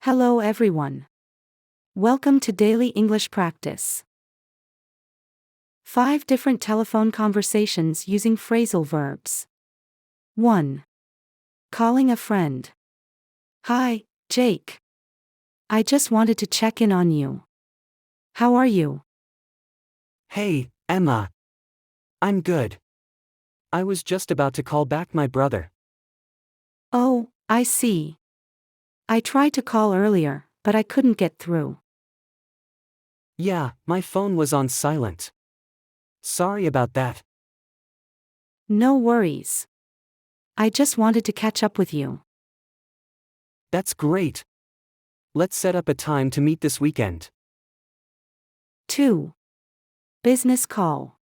Hello everyone. Welcome to Daily English Practice. 5 different telephone conversations using phrasal verbs. 1. Calling a friend. Hi, Jake. I just wanted to check in on you. How are you? Hey, Emma. I'm good. I was just about to call back my brother. Oh, I see. I tried to call earlier, but I couldn't get through. Yeah, my phone was on silent. Sorry about that. No worries. I just wanted to catch up with you. That's great. Let's set up a time to meet this weekend. 2. Business call.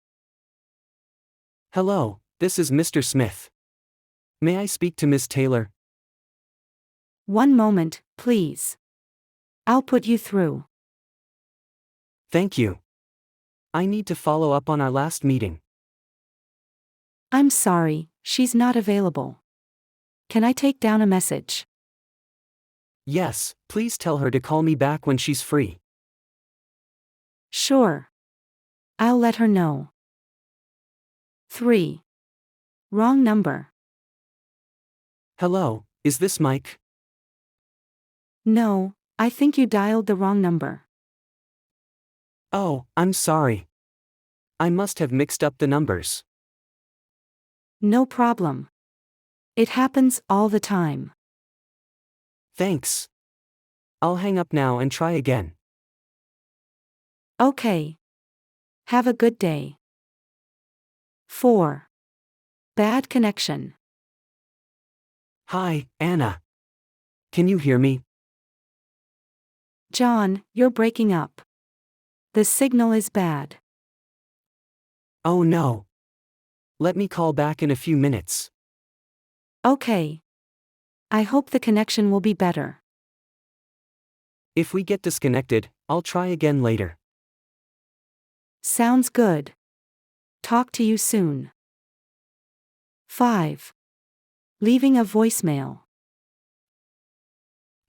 Hello, this is Mr. Smith. May I speak to Miss Taylor? One moment, please. I'll put you through. Thank you. I need to follow up on our last meeting. I'm sorry, she's not available. Can I take down a message? Yes, please tell her to call me back when she's free. Sure. I'll let her know. 3. Wrong number. Hello, is this Mike? No, I think you dialed the wrong number. Oh, I'm sorry. I must have mixed up the numbers. No problem. It happens all the time. Thanks. I'll hang up now and try again. Okay. Have a good day. 4. Bad connection. Hi, Anna. Can you hear me? John, you're breaking up. The signal is bad. Oh no. Let me call back in a few minutes. Okay. I hope the connection will be better. If we get disconnected, I'll try again later. Sounds good. Talk to you soon. 5. Leaving a voicemail.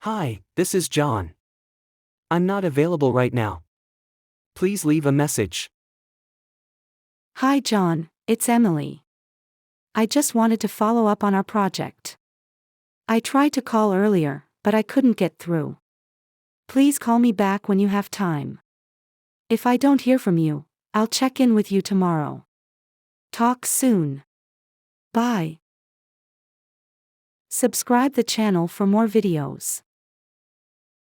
Hi, this is John. I'm not available right now. Please leave a message. Hi John, it's Emily. I just wanted to follow up on our project. I tried to call earlier, but I couldn't get through. Please call me back when you have time. If I don't hear from you, I'll check in with you tomorrow. Talk soon. Bye. Subscribe the channel for more videos.